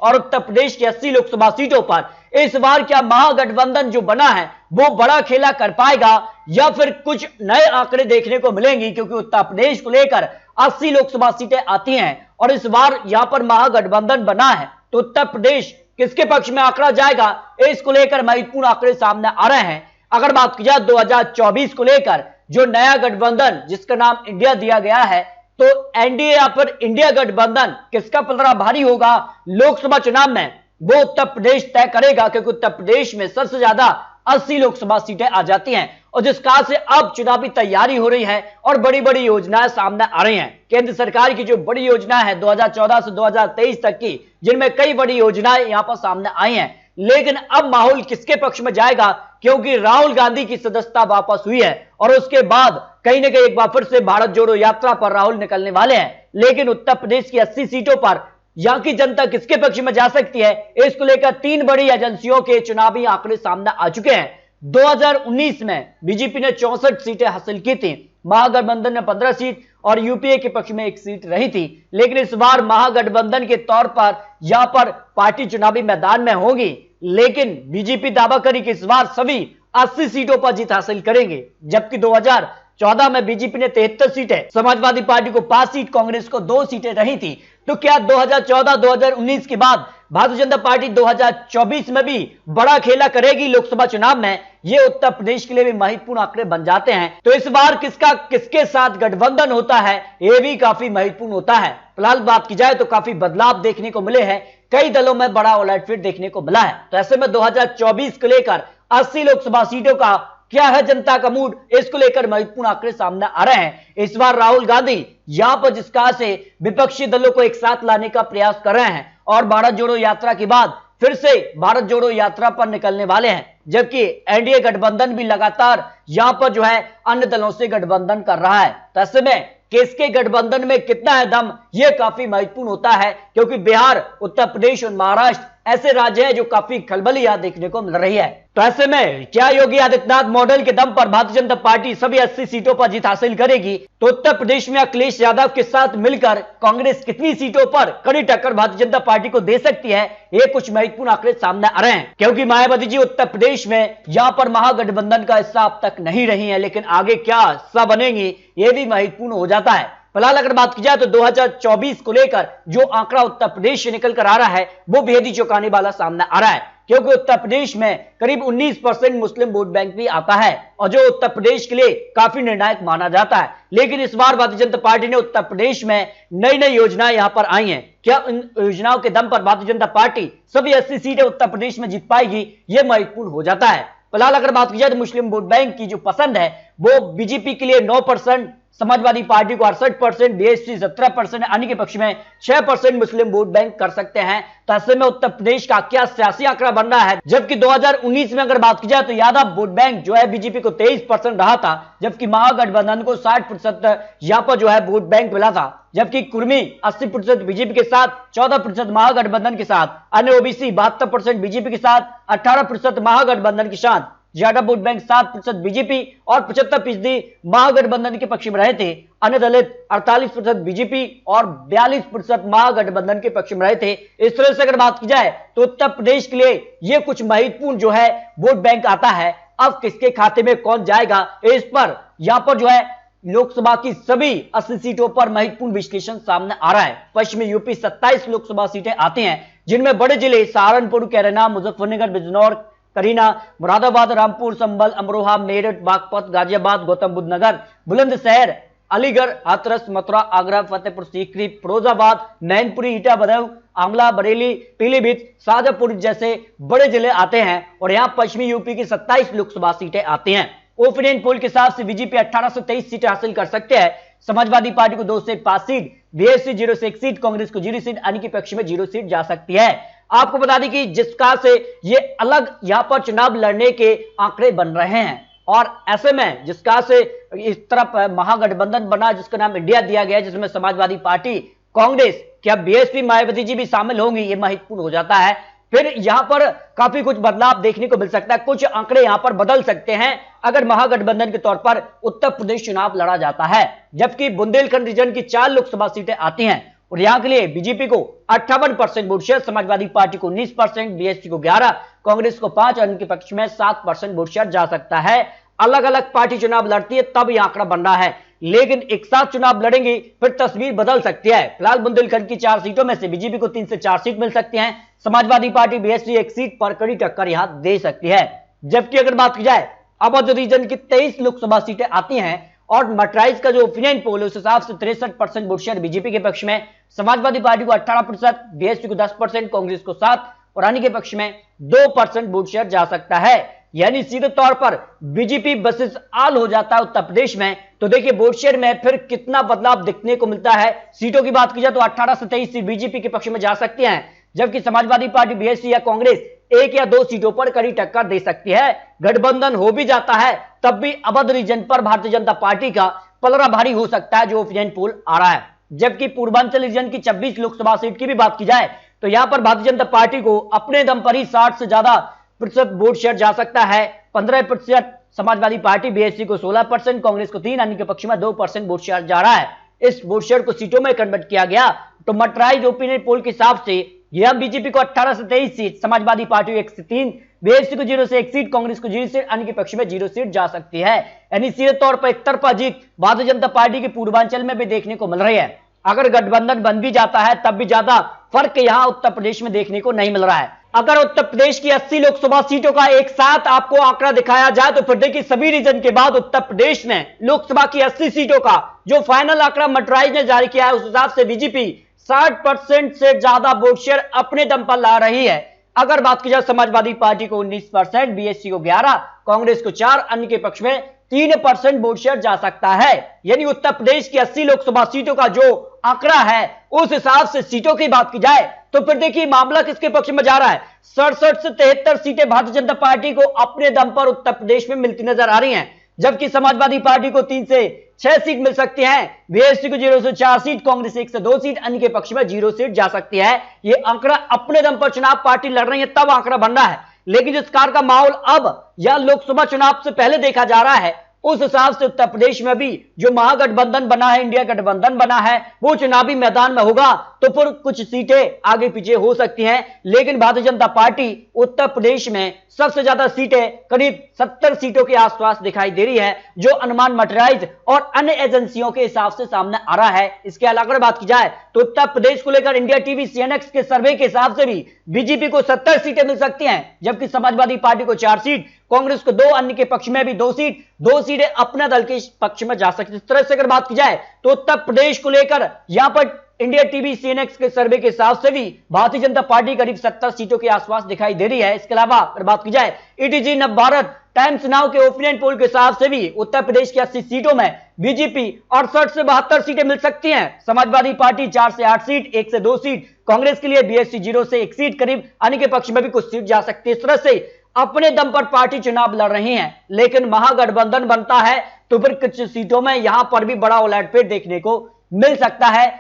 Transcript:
और उत्तर प्रदेश की 80 लोकसभा सीटों पर इस बार क्या महागठबंधन जो बना है वो बड़ा खेला कर पाएगा या फिर कुछ नए आंकड़े देखने को मिलेंगे, क्योंकि उत्तर प्रदेश को लेकर 80 लोकसभा सीटें आती हैं और इस बार यहां पर महागठबंधन बना है तो उत्तर प्रदेश किसके पक्ष में आंकड़ा जाएगा, इसको लेकर महत्वपूर्ण आंकड़े सामने आ रहे हैं। अगर बात की जाए 2024 को लेकर जो नया गठबंधन जिसका नाम इंडिया दिया गया है, तो एनडीए या फिर इंडिया गठबंधन किसका पलड़ा भारी होगा लोकसभा चुनाव में, वो उत्तर प्रदेश तय करेगा, क्योंकि उत्तर प्रदेश में सबसे ज्यादा 80 लोकसभा सीटें आ जाती हैं और जिस कारण से अब चुनावी तैयारी हो रही है और बड़ी बड़ी योजनाएं सामने आ रही हैं। केंद्र सरकार की जो बड़ी योजना है 2014 से 2023 तक की, जिनमें कई बड़ी योजनाएं यहां पर सामने आई हैं, लेकिन अब माहौल किसके पक्ष में जाएगा, क्योंकि राहुल गांधी की सदस्यता वापस हुई है और उसके बाद कहीं ना कहीं एक बार फिर से भारत जोड़ो यात्रा पर राहुल निकलने वाले हैं। लेकिन उत्तर प्रदेश की 80 सीटों पर यहां की जनता किसके पक्ष में जा सकती है, इसको लेकर 3 बड़ी एजेंसियों के चुनावी आंकड़े सामने आ चुके हैं। 2019 में बीजेपी ने 64 सीटें हासिल की थी, महागठबंधन ने 15 सीट और यूपीए के पक्ष में 1 सीट रही थी। लेकिन इस बार महागठबंधन के तौर पर यहां पर पार्टी चुनावी मैदान में होगी, लेकिन बीजेपी दावा करी कि इस बार सभी 80 सीटों पर जीत हासिल करेंगे, जबकि 2014 में बीजेपी ने 73 सीटें, समाजवादी पार्टी को 5 सीट, कांग्रेस को 2 सीटें रही थी। तो क्या 2014-2019 के बाद भारतीय जनता पार्टी 2024 में भी बड़ा खेला करेगी लोकसभा चुनाव में, ये उत्तर प्रदेश के लिए भी महत्वपूर्ण आंकड़े बन जाते हैं। तो इस बार किसका किसके साथ गठबंधन होता है ये भी काफी महत्वपूर्ण होता है। फिलहाल बात की जाए तो काफी बदलाव देखने को मिले हैं, कई दलों में बड़ा उलटफेर देखने को मिला है। तो ऐसे में 2024 को लेकर 80 लोकसभा सीटों का क्या है जनता का मूड, इसको लेकर महत्वपूर्ण आंकड़े सामने आ रहे हैं। इस बार राहुल गांधी यहां पर जिस तरह से विपक्षी दलों को एक साथ लाने का प्रयास कर रहे हैं और भारत जोड़ो यात्रा के बाद फिर से भारत जोड़ो यात्रा पर निकलने वाले हैं, जबकि एनडीए गठबंधन भी लगातार यहां पर जो है अन्य दलों से गठबंधन कर रहा है। तो ऐसे में किसके गठबंधन में कितना है दम, यह काफी महत्वपूर्ण होता है, क्योंकि बिहार, उत्तर प्रदेश और महाराष्ट्र ऐसे राज्य हैं जो काफी खलबली देखने को मिल रही है। तो ऐसे में क्या योगी आदित्यनाथ मॉडल के दम पर भारतीय जनता पार्टी सभी 80 सीटों पर जीत हासिल करेगी, तो उत्तर प्रदेश में अखिलेश यादव के साथ मिलकर कांग्रेस कितनी सीटों पर कड़ी टक्कर भारतीय जनता पार्टी को दे सकती है, ये कुछ महत्वपूर्ण आंकड़े सामने आ रहे हैं। क्योंकि मायावती जी उत्तर प्रदेश में यहां पर महागठबंधन का हिस्सा अब तक नहीं रही है, लेकिन आगे क्या हिस्सा बनेंगी ये भी महत्वपूर्ण हो जाता है। फिलहाल अगर बात की जाए तो 2024 को लेकर जो आंकड़ा उत्तर प्रदेश से निकल कर आ रहा है वो बेहद ही चौंकाने वाला सामने आ रहा है, क्योंकि उत्तर प्रदेश में करीब 19% मुस्लिम वोट बैंक भी आता है और जो उत्तर प्रदेश के लिए काफी निर्णायक माना जाता है। लेकिन इस बार भारतीय जनता पार्टी ने उत्तर प्रदेश में नई नई योजनाएं यहां पर आई हैं, क्या इन योजनाओं के दम पर भारतीय जनता पार्टी सभी 80 सीटें उत्तर प्रदेश में जीत पाएगी, यह महत्वपूर्ण हो जाता है। फिलहाल अगर बात की जाए तो मुस्लिम वोट बैंक की जो पसंद है वो बीजेपी के लिए 9%, समाजवादी पार्टी को 68%, बीएसपी 17%, अन्य के पक्ष में 6% मुस्लिम वोट बैंक कर सकते हैं। तो ऐसे में उत्तर प्रदेश का क्या सियासी आंकड़ा बन रहा है, जबकि 2019 में अगर बात की जाए तो यादव वोट बैंक जो है बीजेपी को 23% रहा था, जबकि महागठबंधन को 60% यहां पर जो है वोट बैंक मिला था, जबकि कुर्मी 80% बीजेपी के साथ, 14% महागठबंधन के साथ, अन्य ओबीसी 72% बीजेपी के साथ, 18% महागठबंधन के साथ, ज्यादा वोट बैंक 7% बीजेपी और 75% महागठबंधन के पक्ष में रहे थे। अन्य दलित 48% बीजेपी और 42% महागठबंधन के पक्ष में रहे थे। इस तरह से अगर बात की जाए तो उत्तर प्रदेश के लिए यह कुछ महत्वपूर्ण जो है वोट बैंक आता है। अब किसके खाते में कौन जाएगा, इस पर यहां पर जो है लोकसभा की सभी 80 सीटों पर महत्वपूर्ण विश्लेषण सामने आ रहा है। पश्चिमी यूपी 27 लोकसभा सीटें आती हैं, जिनमें बड़े जिले सहारनपुर, कैराना, मुजफ्फरनगर, बिजनौर, करीना, मुरादाबाद, रामपुर, संभल, अमरोहा, मेरठ, बागपत, गाजियाबाद, गौतम बुद्ध नगर, बुलंदशहर, अलीगढ़, हाथरस, मथुरा, आगरा, फतेहपुर सीकरी, फिरोजाबाद, मैनपुरी, ईटा, बदायूं, आंवला, बरेली, पीलीभीत, शाजापुर जैसे बड़े जिले आते हैं और यहाँ पश्चिमी यूपी की 27 लोकसभा सीटें आती हैं। ओपिनियन पोल के हिसाब से बीजेपी 18 से 23 सीटें हासिल कर सकते हैं, समाजवादी पार्टी को 2 से 5 सीट, बीएसपी 0 से 1 सीट, कांग्रेस को 0 सीट, अन्य के पक्ष में 0 सीट जा सकती है। आपको बता दें कि जिस प्रकार से ये अलग यहां पर चुनाव लड़ने के आंकड़े बन रहे हैं और ऐसे में जिस प्रकार से इस तरफ महागठबंधन बना जिसका नाम इंडिया दिया गया, जिसमें समाजवादी पार्टी, कांग्रेस, क्या बीएसपी, मायावती जी भी शामिल होंगी, ये महत्वपूर्ण हो जाता है। फिर यहां पर काफी कुछ बदलाव देखने को मिल सकता है, कुछ आंकड़े यहां पर बदल सकते हैं अगर महागठबंधन के तौर पर उत्तर प्रदेश चुनाव लड़ा जाता है। जबकि बुंदेलखंड रीजन की 4 लोकसभा सीटें आती हैं, और यहां के लिए बीजेपी को 58% वोट शेयर, समाजवादी पार्टी को 19%, बीएसपी को 11%, कांग्रेस को 5% और इनके पक्ष में 7% वोट शेयर जा सकता है। अलग अलग पार्टी चुनाव लड़ती है तब यह आंकड़ा बन रहा है, लेकिन एक साथ चुनाव लड़ेंगे फिर तस्वीर बदल सकती है। फिलहाल बुंदेलखंड की 4 सीटों में से बीजेपी को 3 से 4 सीट मिल सकती हैं। समाजवादी पार्टी बीएसपी 1 सीट पर कड़ी टक्कर यहां दे सकती है। जबकि अगर बात की जाए अवध रीजन की 23 लोकसभा सीटें आती हैं और मर्कराइज का जो ओपिनियन पोल है उस हिसाब से 63% वोट शेयर बीजेपी के पक्ष में, समाजवादी पार्टी को 18%, बीएसपी को 10%, कांग्रेस को 7% और अन्य के पक्ष में 2% वोट शेयर जा सकता है। यानी सीधे तौर पर बीजेपी वर्सेस ऑल हो जाता है उत्तर प्रदेश में। तो देखिए वोट शेयर में फिर कितना बदलाव दिखने को मिलता है। सीटों की बात की जाए तो 18 से 23 सीट बीजेपी के पक्ष में जा सकती हैं, जबकि समाजवादी पार्टी, बीएसपी या कांग्रेस 1 या 2 सीटों पर कड़ी टक्कर दे सकती है। गठबंधन हो भी जाता है तब भी अवध रीजन पर भारतीय जनता पार्टी का पलड़ा भारी हो सकता है, जो ओपिनियन पोल आ रहा है। जबकि पूर्वांचल रीजन की 26 लोकसभा सीट की भी बात की जाए तो यहां पर भारतीय जनता पार्टी को अपने दम पर ही 60 से ज्यादा प्रतिशत वोट शेयर जा सकता है। 15% समाजवादी पार्टी, बीएसपी को 16%, कांग्रेस को 3%, अन्य के पक्ष में 2% वोट शेयर जा रहा है। इस वोट शेयर को सीटों में कन्वर्ट किया गया तो मर्कराइज ओपिनियन पोल के हिसाब से यह बीजेपी को 18 से 23 सीट, समाजवादी पार्टी को 1 से 3, बीएसपी को 0 से 1 सीट, कांग्रेस को 0 सीट, अन्य के पक्ष में 0 सीट जा सकती है। यानी सीधे तौर पर एक तरफा जीत भारतीय जनता पार्टी के पूर्वांचल में भी देखने को मिल रही है। अगर गठबंधन बन भी जाता है तब भी ज्यादा फर्क यहां उत्तर प्रदेश में देखने को नहीं मिल रहा है। अगर उत्तर प्रदेश की 80 लोकसभा सीटों का एक साथ आपको आंकड़ा दिखाया जाए तो फिर देखिए सभी रीजन के बाद उत्तर प्रदेश में लोकसभा की 80 सीटों का जो फाइनल आंकड़ा मर्कराइज ने जारी किया है उस हिसाब से बीजेपी 60% से ज्यादा वोट शेयर अपने दम पर ला रही है। अगर बात की जाए समाजवादी पार्टी को 19%, बीएसपी को 11%, कांग्रेस को 4%, अन्य के पक्ष में 3% वोट शेयर जा सकता है। यानी उत्तर प्रदेश की 80 लोकसभा सीटों का जो आंकड़ा है उस हिसाब से सीटों की बात की जाए तो फिर देखिए मामला किसके पक्ष में जा रहा है। 67 से 73 सीटें भारतीय जनता पार्टी को अपने दम पर उत्तर प्रदेश में मिलती नजर आ रही हैं, जबकि समाजवादी पार्टी को 3 से 6 सीट मिल सकती हैं, बीएसपी को 0 से 4 सीट, कांग्रेस 1 से 2 सीट, अन्य के पक्ष में 0 सीट जा सकती है। यह आंकड़ा अपने दम पर चुनाव पार्टी लड़ रही है तब आंकड़ा बन रहा है, लेकिन जिस कार का माहौल अब या लोकसभा चुनाव से पहले देखा जा रहा है उस हिसाब से उत्तर प्रदेश में भी जो महागठबंधन बना है, इंडिया गठबंधन बना है, वो चुनावी मैदान में होगा तो फिर कुछ सीटें आगे पीछे हो सकती हैं। लेकिन भारतीय जनता पार्टी उत्तर प्रदेश में सबसे ज्यादा सीटें करीब 70 सीटों के आसपास दिखाई दे रही है, जो अनुमान मर्कराइज और अन्य एजेंसियों के हिसाब से सामने आ रहा है। इसके अलावा अगर बात की जाए तो उत्तर प्रदेश को लेकर इंडिया टीवी सीएनएक्स के सर्वे के हिसाब से भी बीजेपी को 70 सीटें मिल सकती हैं, जबकि समाजवादी पार्टी को 4 सीट, कांग्रेस को 2, अन्य के पक्ष में भी 2 सीटें अपने दल के पक्ष में जा सकती है। इस तरह से अगर बात की जाए तो उत्तर प्रदेश को लेकर यहां पर इंडिया टीवी सीएनएक्स के सर्वे के हिसाब से भी भारतीय जनता पार्टी करीब 70 सीटों के आसपास दिखाई दे रही है। इसके अलावा अगर बात की जाए ईटीजी नवभारत टाइम्स नाउ के ओपिनियन पोल के हिसाब से भी उत्तर प्रदेश की 80 सीटों में बीजेपी 68 से 72 सीटें मिल सकती हैं, समाजवादी पार्टी 4 से 8 सीट, 1 से 2 सीट, कांग्रेस के लिए बीएसपी 0 से 1 सीट, करीब अन्य के पक्ष में भी कुछ सीट जा सकती है। इस तरह से अपने दम पर पार्टी चुनाव लड़ रही हैं, लेकिन महागठबंधन बनता है तो फिर कुछ सीटों में यहां पर भी बड़ा उलटफेर देखने को मिल सकता है।